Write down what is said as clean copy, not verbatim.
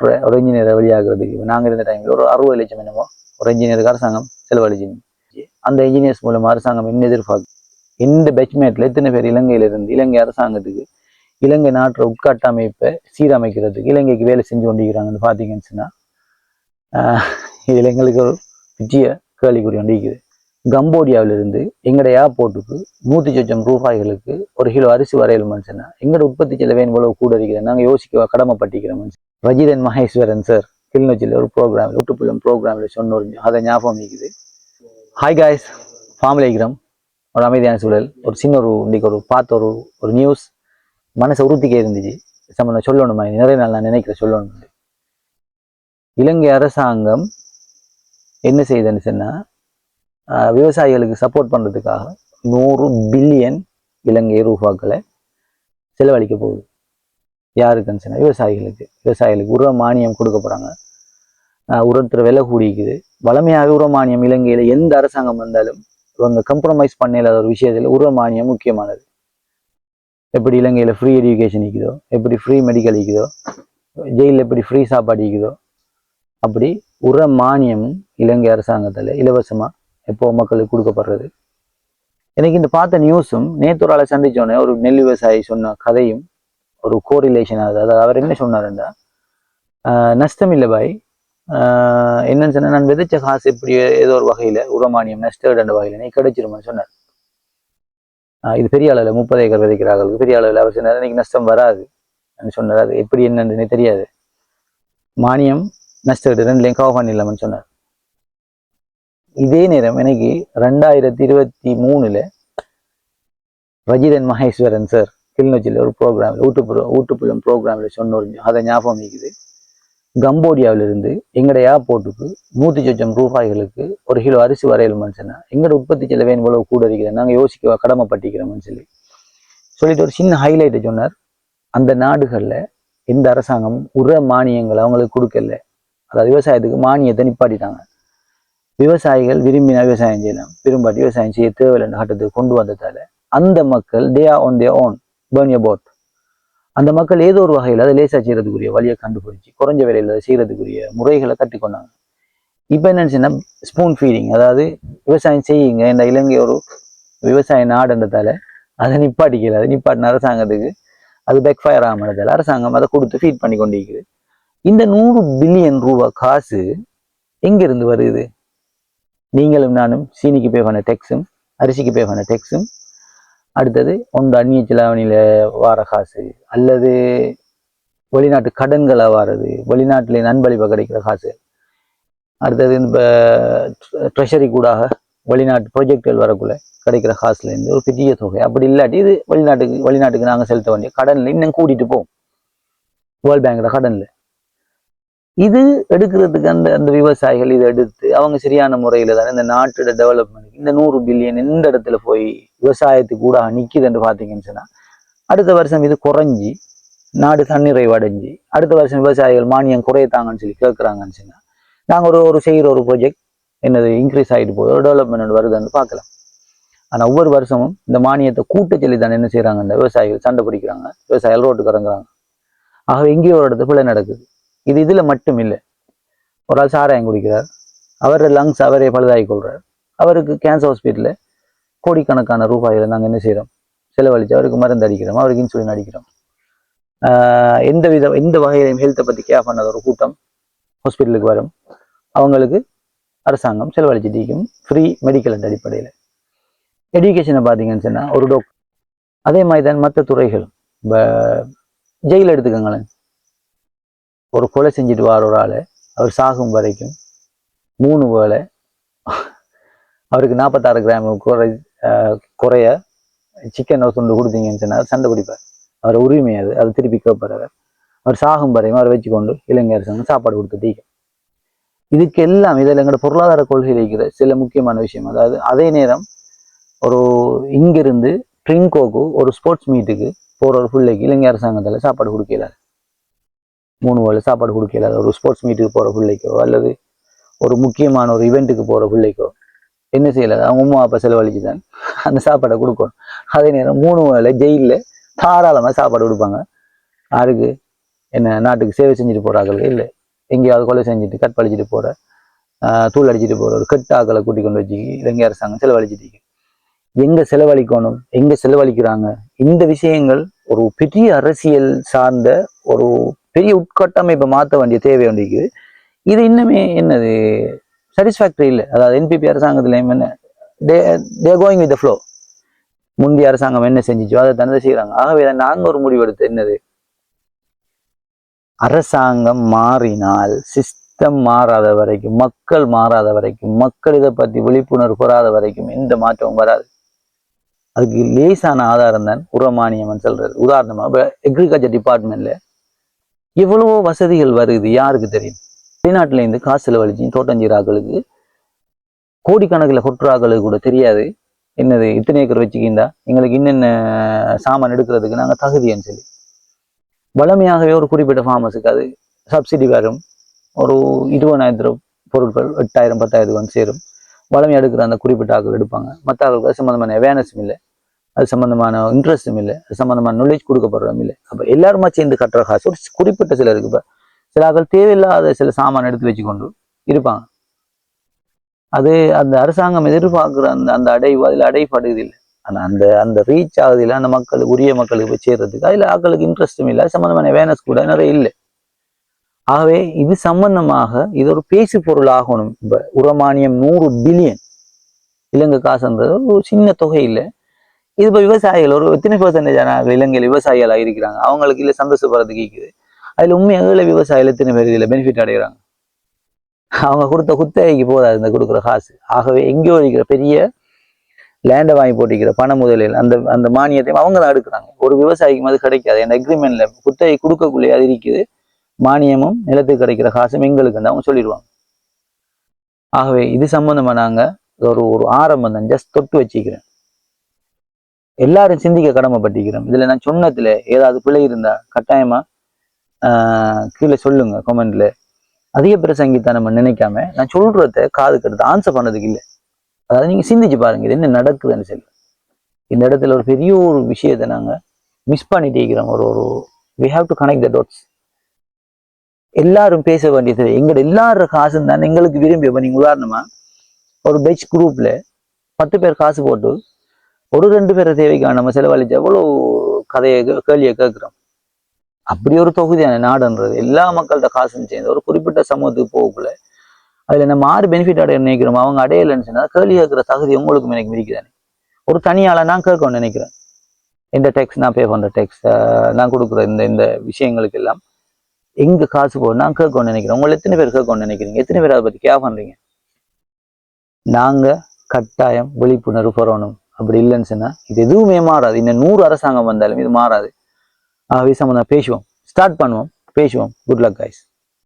டாக்டரை ஒரு இன்ஜினியரை வெளியாகிறதுக்கு நாங்கள் இருந்த டைமில் ஒரு 60 லட்சம் என்னமோ ஒரு இன்ஜினியருக்கு அரசாங்கம் செலவழிச்சு. அந்த இன்ஜினியர்ஸ் மூலம் அரசாங்கம் என்ன எதிர்பார்க்கும்? இந்த பெச்மேட்ல எத்தனை பேர் இலங்கையிலிருந்து இலங்கை அரசாங்கத்துக்கு இலங்கை நாட்டு உட்கட்டமைப்பை சீரமைக்கிறதுக்கு இலங்கைக்கு வேலை செஞ்சு கொண்டிருக்கிறாங்கன்னு பார்த்தீங்கன்னு சொன்னா இதுல எங்களுக்கு ஒரு விஜய கேள்விக்குறி கொண்டிருக்குது. கம்போடியாவிலிருந்து எங்கட ஏர்போர்ட்டுக்கு 100 லட்சம் ரூபாய்களுக்கு ஒரு கிலோ அரிசி வரையல் மனுஷனா எங்கட உற்பத்தி செலவேன் இவ்வளவு கூட இருக்கிறேன். நாங்கள் யோசிக்க கடமைப்பட்டிருக்கிறோம். ரஜிதன் மகேஸ்வரன் சார் கிளிநொச்சியில் ஒரு ப்ரோக்ராம் ஒட்டுப்புள்ளம் ப்ரோக்ராம்ல சொன்ன ஒரு அதை ஞாபகம் இருக்குது. ஹாய் காய்ஸ், ஃபார்மில் இருக்கிறோம். ஒரு அமைதியான சூழல், ஒரு சின்ன இன்னைக்கு பார்த்த ஒரு நியூஸ் மனசை உறுத்திக்கே இருந்துச்சு. சம்பந்தம் சொல்லணுமா? நிறைய நாள் நான் நினைக்கிறேன் சொல்லணும். இலங்கை அரசாங்கம் என்ன செய்யுதுன்னு சொன்னா விவசாயிகளுக்கு சப்போர்ட் பண்றதுக்காக 100 பில்லியன் இலங்கை ரூபாக்களை செலவழிக்க போகுது. யாருக்குன்னு சொன்னா விவசாயிகளுக்கு உர மானியம் கொடுக்க போறாங்க. உரத்துல விலை கூடிக்குது. வளமையாக உர மானியம் இலங்கையில எந்த அரசாங்கம் வந்தாலும் இவங்க கம்ப்ரமைஸ் பண்ணல ஒரு விஷயத்துல உர மானியம் முக்கியமானது. எப்படி இலங்கையில ஃப்ரீ எஜுகேஷன் இருக்குதோ, எப்படி ஃப்ரீ மெடிக்கல் இருக்குதோ, ஜெயிலில் எப்படி ஃப்ரீ சாப்பாடு இருக்குதோ, அப்படி உர மானியமும் இலங்கை அரசாங்கத்துல இலவசமா எப்போ மக்களுக்கு கொடுக்கப்படுறது. எனக்கு இந்த பார்த்த நியூஸும் நேற்று ஒரு ஆளை சந்திச்சோன்னே ஒரு நெல் விவசாயி சொன்ன கதையும் ஒரு கோரிலேஷன் ஆகுது. அதாவது அவர் என்ன சொன்னாருன்னா, நஷ்டம் இல்லை பாய், என்னன்னு சொன்னா நான் விதைச்ச காசு இப்படி ஏதோ ஒரு வகையில உரமானியம் நஷ்டம் 2 வகையில நீ கிடைச்சிருமான்னு சொன்னார். இது பெரிய அளவில் 30 ஏக்கர் விதைக்கிறார்களுக்கு பெரிய அளவில் அவர் சொன்னார் இன்னைக்கு நஷ்டம் வராது சொன்னார். அது எப்படி என்னன்னு தெரியாது. மானியம் நஷ்டம் 2லையும் கவர் பண்ணிடலாம்னு சொன்னார். இதே நேரம் எனக்கு 2023 ரஜிதன் மகேஸ்வரன் சார் கிளிநொச்சியில் ஒரு ப்ரோக்ராம் ஊட்டுப்புறம் ப்ரோக்ராம்ல சொன்ன ஒரு அதை ஞாபகம் இருக்குது. கம்போடியாவிலிருந்து எங்கட ஏர்போர்ட்டுக்கு 100 லட்சம் ரூபாய்களுக்கு ஒரு கிலோ அரிசி வரையல் மனுஷனா எங்கட உற்பத்தி செலவேன் இவ்வளவு கூட இருக்கிறேன். நாங்கள் யோசிக்க கடமைப்பட்டிருக்கிறோம்னு சொல்லிட்டு ஒரு சின்ன ஹைலைட்டை சொன்னார். அந்த நாடுகள்ல எந்த அரசாங்கமும் உர மானியங்கள் அவங்களுக்கு கொடுக்கல. அதாவது விவசாயத்துக்கு மானியத்தை நிப்பாட்டிட்டாங்க. விவசாயிகள் விரும்பினா விவசாயம் செய்யலாம், விரும்பாட்டி விவசாயம் செய்ய தேவையில்லை கட்டத்துக்கு கொண்டு வந்ததால அந்த மக்கள் they are on their own burn your boat. அந்த மக்கள் ஏதோ ஒரு வகையில் அதை லேசா செய்யறதுக்குரிய வழியை கண்டுபிடிச்சு குறைஞ்ச விலையில அதை செய்யறதுக்குரிய முறைகளை கற்றுக்கொண்டாங்க. இப்போ என்னச்சுன்னா ஸ்பூன் ஃபீடிங், அதாவது விவசாயம் செய்யுங்க. இந்த இலங்கை ஒரு விவசாய நாடுன்றதால அதை நிப்பாட்டிக்கல. அதை நிப்பாட்டின அரசாங்கத்துக்கு அது பேக் ஃபயர் ஆகாமதால அரசாங்கம் அதை கொடுத்து ஃபீட் பண்ணி கொண்டிருக்குது. இந்த 100 பில்லியன் ரூபாய் காசு எங்கிருந்து வருது? நீங்களும் நானும் சீனிக்கு பே பண்ண டெக்ஸும் அரிசிக்கு பே பண்ண டெக்ஸும், அடுத்தது ஒன்று அந்நிய செலாவணியில வார காசு, அல்லது வெளிநாட்டு கடன்களை வாரது, வெளிநாட்டிலே நண்பளிப்பை கிடைக்கிற காசு, அடுத்தது இப்போ ட்ரெஷரி கூடாக வெளிநாட்டு ப்ரொஜெக்டுகள் வரக்குள்ள கிடைக்கிற காசுல இருந்து ஒரு பெரிய தொகை. அப்படி இல்லாட்டி இது வெளிநாட்டுக்கு நாங்கள் செலுத்த வேண்டிய கடன்ல இன்னும் கூட்டிட்டு போவோம். வேர்ல்ட் பேங்கோட கடன்ல இது எடுக்கிறதுக்கு அந்த விவசாயிகள் இதை எடுத்து அவங்க சரியான முறையில தானே இந்த நாட்டோட டெவலப்மெண்ட் இந்த 100 பில்லியன் எந்த இடத்துல போய் விவசாயத்துக்கு கூட நிக்குதுன்னு பாத்தீங்கன்னு சொன்னா அடுத்த வருஷம் இது குறைஞ்சி நாடு தன்னிறைவு அடைஞ்சு அடுத்த வருஷம் விவசாயிகள் மானியம் குறையத்தாங்கன்னு சொல்லி கேட்கறாங்கன்னு சொன்னா நாங்க ஒரு செய்யற ஒரு ப்ராஜெக்ட் என்னது இன்க்ரீஸ் ஆகிட்டு போகுது, ஒரு டெவலப்மெண்ட் வருதுன்னு பார்க்கலாம். ஆனா ஒவ்வொரு வருஷமும் இந்த மானியத்தை கூட்ட சொல்லி தானே என்ன செய்யறாங்க, இந்த விவசாயிகள் சண்டை பிடிக்கிறாங்க, விவசாயிகள் ரோட்டுக்கு இறங்குறாங்க. ஆக எங்கேயோ ஒரு இடத்துல பிள்ளை நடக்குது. இதுல மட்டும் இல்லை. ஒரு ஆள் சாராயம் குடிக்கிறார், அவர் லங்ஸ் அவரே பழுதாகி கொள்றார், அவருக்கு கேன்சர் ஹாஸ்பிட்டலில் கோடிக்கணக்கான ரூபாயில நாங்கள் என்ன செய்யறோம் செலவழிச்சு அவருக்கு மருந்து அடிக்கிறோம், அவருக்கு இன்சுலின் அடிக்கிறோம். எந்த வகையிலையும் ஹெல்த்தை பத்தி கேர் பண்ணாத ஒரு கூட்டம் ஹாஸ்பிட்டலுக்கு வரும், அவங்களுக்கு அரசாங்கம் செலவழிச்சுட்டு ஃப்ரீ மெடிக்கல் என்ற அடிப்படையில். எஜுகேஷனை பார்த்தீங்கன்னு சொன்னா ஒரு டாக்டர். அதே மாதிரி தான் மற்ற துறைகள். ஜெயில எடுத்துக்கோங்களேன், ஒரு கொலை செஞ்சுட்டு வர ஒரு ஆளை அவர் சாகும் வரைக்கும் 3 வேளை அவருக்கு 46 கிராம் குறைய சிக்கன் துண்டு கொடுத்தீங்கன்னு சொன்னா சண்டை பிடிப்பார். அவர் உரிமை அது திருப்பி கேட்பார். அவர் சாகும் வரையும் அவரை வச்சுக்கொண்டு இலங்கை அரசாங்கம் சாப்பாடு கொடுத்து இதுக்கு எல்லாம் இதில் எங்களோட பொருளாதார கொள்கையில் இருக்கிற சில முக்கியமான விஷயம். அதாவது அதே நேரம் ஒரு இங்கிருந்து ட்ரிங்கோக்கு ஒரு ஸ்போர்ட்ஸ் மீட்டுக்கு போற ஒரு பிள்ளைக்கு இலங்கை அரசாங்கத்தால் சாப்பாடு கொடுக்கல, 3 வேளை சாப்பாடு கொடுக்கல. ஒரு ஸ்போர்ட்ஸ் மீட்டுக்கு போற பிள்ளைக்கோ அல்லது ஒரு முக்கியமான ஒரு இவெண்ட்டுக்கு போற பிள்ளைக்கோ என்ன செய்யல, அவங்க அம்மா அப்பா செலவழிச்சு தான் அந்த சாப்பாடை கொடுக்கணும். அதே நேரம் 3 வேளை ஜெயிலில் தாராளமாக சாப்பாடு கொடுப்பாங்க. யாருக்கு? என்ன நாட்டுக்கு சேவை செஞ்சுட்டு போறார்கள் இல்லை எங்கேயாவது கொலை செஞ்சுட்டு கற்பழிச்சிட்டு போற தூள் அடிச்சுட்டு போற ஒரு கெட்ட ஆக்களை கூட்டிக் கொண்டு வச்சு இலங்கை அரசாங்கம் செலவழிச்சிட்டு எங்க செலவழிக்கணும் எங்க செலவழிக்கிறாங்க இந்த விஷயங்கள் ஒரு பெரிய அரசியல் சார்ந்த ஒரு பெரிய உட்கட்டமைப்பை மாற்ற வேண்டிய தேவை ஒன்றிருக்கு. இது இன்னுமே என்னது சாட்டிஸ்ஃபேக்டரி இல்லை. அதாவது என்பிபி அரசாங்கத்திலையும் என்ன கோயிங் வித் ஃப்ளோ, முந்தைய அரசாங்கம் என்ன செஞ்சிச்சோ அதை தனது செய்யறாங்க. ஆகவே நாங்க ஒரு முடிவெடுத்து என்னது, அரசாங்கம் மாறினால் சிஸ்டம் மாறாத வரைக்கும், மக்கள் மாறாத வரைக்கும், மக்கள் இதை பற்றி விழிப்புணர்வு பெறாத வரைக்கும் எந்த மாற்றமும் வராது. அதுக்கு லேசான ஆதாரம் தான் உரமானியம் சொல்றது. உதாரணமா இப்ப அக்ரிகல்ச்சர் டிபார்ட்மெண்ட்ல எவ்வளவோ வசதிகள் வருது, யாருக்கு தெரியும்? வெளிநாட்டுல இருந்து காசு செலவழிச்சு தோட்டஞ்சீராக்களுக்கு கோடிக்கணக்கில் கொட்டுறாக்களுக்கு கூட தெரியாது என்னது இத்தனை ஏக்கர் வச்சுக்கிண்டா எங்களுக்கு இன்னென்ன சாமான் எடுக்கிறதுக்கு நாங்கள் தகுதின்னு சொல்லி. வளமையாகவே ஒரு குறிப்பிட்ட ஃபார்மஸுக்கு அது சப்சிடி வரும். ஒரு 20,000 பொருட்கள் 8,000 10,000 வந்து சேரும். வளமையாக எடுக்கிற அந்த குறிப்பிட்ட ஆக்கள் எடுப்பாங்க. மற்ற ஆக்களுக்கு அது சம்மந்தமான அவேர்னஸும் இல்லை, அது சம்மந்தமான இன்ட்ரெஸ்டும் இல்லை, அது சம்மந்தமான நாலேஜ் கொடுக்கப்படுறதும் இல்லை. அப்போ எல்லாருமா சேர்ந்து கட்டுற காசு ஒரு குறிப்பிட்ட சிலருக்கு. இப்போ சில ஆக்கள் தேவையில்லாத சில சாமான் எடுத்து வச்சு கொண்டு இருப்பாங்க. அது அந்த அரசாங்கம் எதிர்பார்க்குற அந்த அடைவு அதில் அடைப்படுது இல்லை. ஆனால் அந்த ரீச் ஆகுது இல்லை, அந்த மக்களுக்கு உரிய மக்களுக்கு போய் சேர்றதுக்கு அதில் ஆக்களுக்கு இன்ட்ரெஸ்டும் இல்லை, அது சம்மந்தமான அவேர்னஸ் கூட நிறைய இல்லை. ஆகவே இது சம்பந்தமாக இது ஒரு பேசு பொருள் ஆகணும். இப்போ உரமானியம் 100 பில்லியன் இலங்கை காசுன்றது ஒரு சின்ன தொகை இல்லை. இது இப்போ விவசாயிகள் ஒரு எத்தனை % இலங்கையில் விவசாயிகளாக இருக்கிறாங்க, அவங்களுக்கு இல்லை சந்தோஷப்படுறதுக்கு இருக்குது. அதில் உண்மையாக ஏழை விவசாயிகள் எத்தனை பேர் இதில் பெனிஃபிட் அடைகிறாங்க? அவங்க கொடுத்த குத்தகைக்கு போதாது இந்த கொடுக்குற காசு. ஆகவே எங்கேயோ இருக்கிற பெரிய லேண்டை வாங்கி போட்டிக்கிற பண முதலில் அந்த மானியத்தையும் அவங்க தான் எடுக்கிறாங்க. ஒரு விவசாயிக்கும் அது கிடைக்காது. அந்த அக்ரிமெண்ட்ல குத்தகை கொடுக்கக்குள்ளே அது இருக்குது. மானியமும் நிலத்துக்கு கிடைக்கிற காசும் எங்களுக்கு அவங்க சொல்லிடுவாங்க. ஆகவே இது சம்பந்தமா நாங்க ஒரு ஆரம்பம் தான் ஜஸ்ட் தொட்டு வச்சுக்கிறேன். எல்லாரும் சிந்திக்க கடமைப்பட்டிக்கிறோம். இதுல நான் சொன்னதுல ஏதாவது பிழை இருந்தா கட்டாயமா கீழே சொல்லுங்க கமெண்ட்ல. அதிக பிரசங்கித்தான் நம்ம நினைக்காம நான் சொல்றத காது கருத்து ஆன்சர் பண்ணதுக்கு இல்லை. அதாவது நீங்க சிந்திச்சு பாருங்க இது என்ன நடக்குதுன்னு சொல்லி. இந்த இடத்துல ஒரு பெரிய ஒரு விஷயத்தை நாங்க மிஸ் பண்ணிட்டு இருக்கிறோம். ஒரு we have to connect the dots. எல்லாரும் பேச வேண்டியது எங்களோட எல்லாரோட காசும் தான் எங்களுக்கு விரும்பி. நீங்க உதாரணமா ஒரு பெச் குரூப்ல 10 பேர் காசு போட்டு ஒரு 2 பேரை தேவைக்கான நம்ம செலவழிச்சு எவ்வளவு கதையை கேள்வியை கேட்கிறோம். அப்படி ஒரு தொகுதியான நாடுன்றது எல்லா மக்கள்கிட்ட காசும் சேர்ந்து ஒரு குறிப்பிட்ட சமூகத்துக்கு போகக்குள்ள அதுல நம்ம ஆறு பெனிஃபிட் அடைய நினைக்கிறோம், அவங்க அடையலைன்னு சொன்னா கேள்வி கேட்கிற தகுதி உங்களுக்கும் எனக்கு மிதிக்குதானே. ஒரு தனியால நான் கேட்கணும்னு நினைக்கிறேன். இந்த டேக்ஸ் நான் பே பண்ற டேக்ஸ், நான் கொடுக்குற இந்த விஷயங்களுக்கு எல்லாம் எங்க காசு போகும் நான் கேட்கணும்னு நினைக்கிறேன். உங்களை எத்தனை பேர் கேட்கணும்னு நினைக்கிறீங்க? எத்தனை பேர் அதை பத்தி கேர் பண்றீங்க? நாங்க கட்டாயம் விழிப்புணர்வு பெறணும். அப்படி இல்லைன்னு சொன்னா இது எதுவுமே மாறாது. இன்னும் 100 அரசாங்கம் வந்தாலும் இது மாறாது. ஆகவே சம்பந்தம் பேசுவோம், ஸ்டார்ட் பண்ணுவோம், பேசுவோம். Good luck guys.